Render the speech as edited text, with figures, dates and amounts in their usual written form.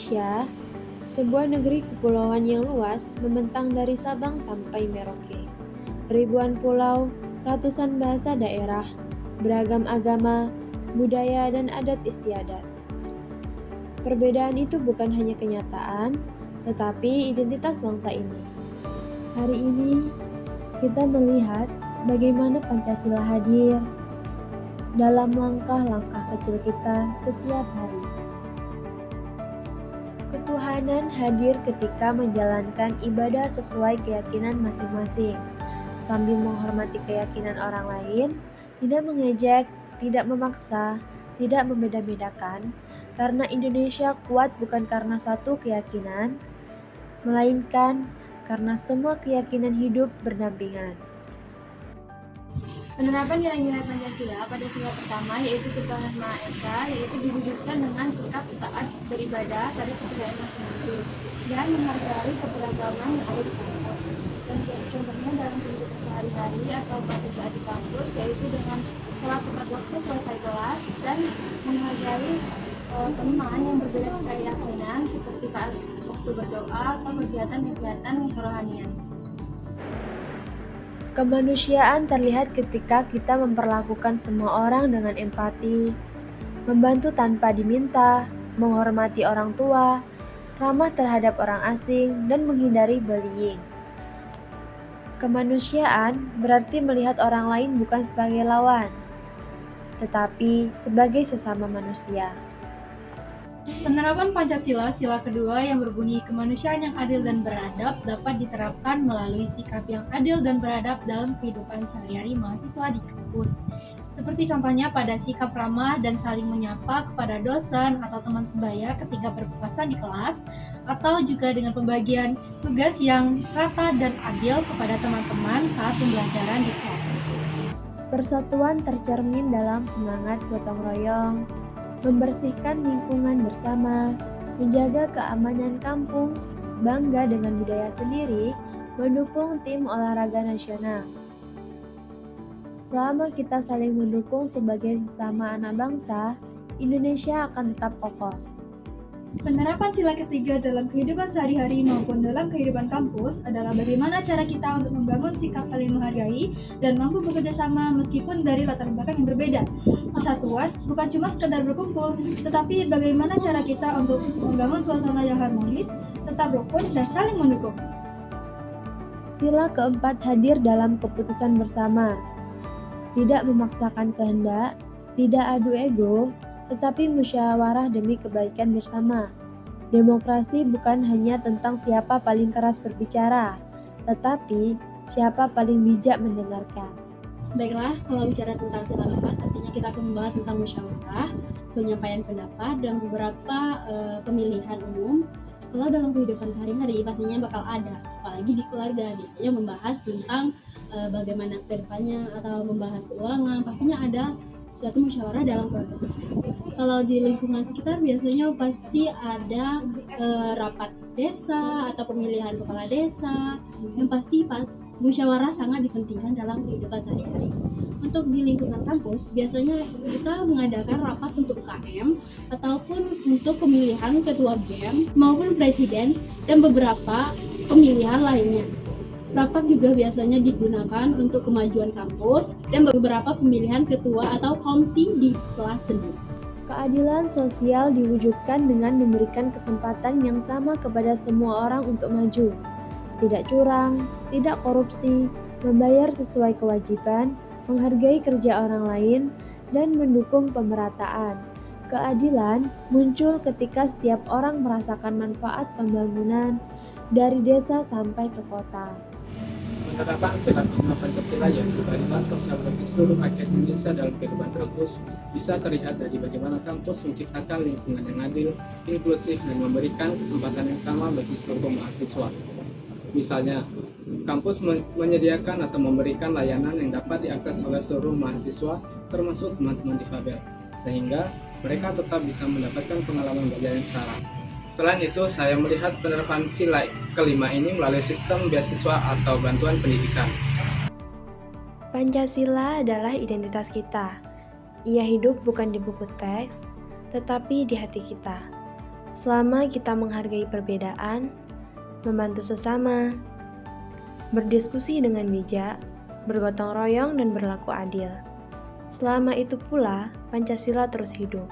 Indonesia, sebuah negeri kepulauan yang luas membentang dari Sabang sampai Merauke. Ribuan pulau, ratusan bahasa daerah, beragam agama, budaya, dan adat istiadat. Perbedaan itu bukan hanya kenyataan, tetapi identitas bangsa ini. Hari ini, kita melihat bagaimana Pancasila hadir dalam langkah-langkah kecil kita setiap hari. Ketuhanan hadir ketika menjalankan ibadah sesuai keyakinan masing-masing, sambil menghormati keyakinan orang lain, tidak mengejek, tidak memaksa, tidak membeda-bedakan, karena Indonesia kuat bukan karena satu keyakinan, melainkan karena semua keyakinan hidup berdampingan. Penerapan nilai-nilai Pancasila pada sila pertama yaitu Ketuhanan Maha Esa, yaitu diwujudkan dengan sikap taat beribadah pada kepercayaan masing-masing dan menghargai keberagaman yang ada di kampus. Dan contohnya dalam kehidupan sehari-hari atau pada saat di kampus, yaitu dengan sholat tepat waktu selesai kelas dan menghargai teman yang berbeda keyakinan seperti pas waktu berdoa atau kegiatan-kegiatan kerohanian. Kemanusiaan terlihat ketika kita memperlakukan semua orang dengan empati, membantu tanpa diminta, menghormati orang tua, ramah terhadap orang asing, dan menghindari bullying. Kemanusiaan berarti melihat orang lain bukan sebagai lawan, tetapi sebagai sesama manusia. Penerapan Pancasila sila kedua yang berbunyi kemanusiaan yang adil dan beradab dapat diterapkan melalui sikap yang adil dan beradab dalam kehidupan sehari-hari mahasiswa di kampus. Seperti contohnya pada sikap ramah dan saling menyapa kepada dosen atau teman sebaya ketika berpapasan di kelas, atau juga dengan pembagian tugas yang rata dan adil kepada teman-teman saat pembelajaran di kelas. Persatuan tercermin dalam semangat gotong royong, membersihkan lingkungan bersama, menjaga keamanan kampung, bangga dengan budaya sendiri, mendukung tim olahraga nasional. Selama kita saling mendukung sebagai sesama anak bangsa, Indonesia akan tetap kokoh. Penerapan sila ketiga dalam kehidupan sehari-hari maupun dalam kehidupan kampus adalah bagaimana cara kita untuk membangun sikap saling menghargai dan mampu bekerja sama meskipun dari latar belakang yang berbeda. Persatuan bukan cuma sekedar berkumpul, tetapi bagaimana cara kita untuk membangun suasana yang harmonis, tetap rukun dan saling mendukung. Sila keempat hadir dalam keputusan bersama. Tidak memaksakan kehendak, tidak adu ego, tetapi musyawarah demi kebaikan bersama. Demokrasi bukan hanya tentang siapa paling keras berbicara, tetapi siapa paling bijak mendengarkan. Baiklah, kalau bicara tentang sila keempat, pastinya kita akan membahas tentang musyawarah, penyampaian pendapat, dan beberapa pemilihan umum. Kalau dalam kehidupan sehari-hari pastinya bakal ada, apalagi di keluarga, biasanya membahas tentang bagaimana kedepannya atau membahas keuangan, pastinya ada suatu musyawarah dalam keluarga tersebut. Kalau di lingkungan sekitar biasanya pasti ada rapat desa atau pemilihan kepala desa, yang pasti musyawarah sangat dipentingkan dalam kehidupan sehari-hari. Untuk di lingkungan kampus biasanya kita mengadakan rapat untuk UKM ataupun untuk pemilihan ketua BEM maupun presiden dan beberapa pemilihan lainnya. Rapat juga biasanya digunakan untuk kemajuan kampus dan beberapa pemilihan ketua atau komti di kelas sendiri. Keadilan sosial diwujudkan dengan memberikan kesempatan yang sama kepada semua orang untuk maju. Tidak curang, tidak korupsi, membayar sesuai kewajiban, menghargai kerja orang lain, dan mendukung pemerataan. Keadilan muncul ketika setiap orang merasakan manfaat pembangunan dari desa sampai ke kota. Penerapan sila kelima Pancasila yaitu keadilan sosial bagi seluruh rakyat Indonesia dalam kehidupan kampus bisa terlihat dari bagaimana kampus menciptakan lingkungan yang adil, inklusif, dan memberikan kesempatan yang sama bagi seluruh mahasiswa. Misalnya, kampus menyediakan atau memberikan layanan yang dapat diakses oleh seluruh mahasiswa, termasuk teman-teman difabel, sehingga mereka tetap bisa mendapatkan pengalaman belajar yang setara. Selain itu, saya melihat penerapan sila kelima ini melalui sistem beasiswa atau bantuan pendidikan. Pancasila adalah identitas kita. Ia hidup bukan di buku teks, tetapi di hati kita. Selama kita menghargai perbedaan, membantu sesama, berdiskusi dengan bijak, bergotong royong dan berlaku adil. Selama itu pula, Pancasila terus hidup.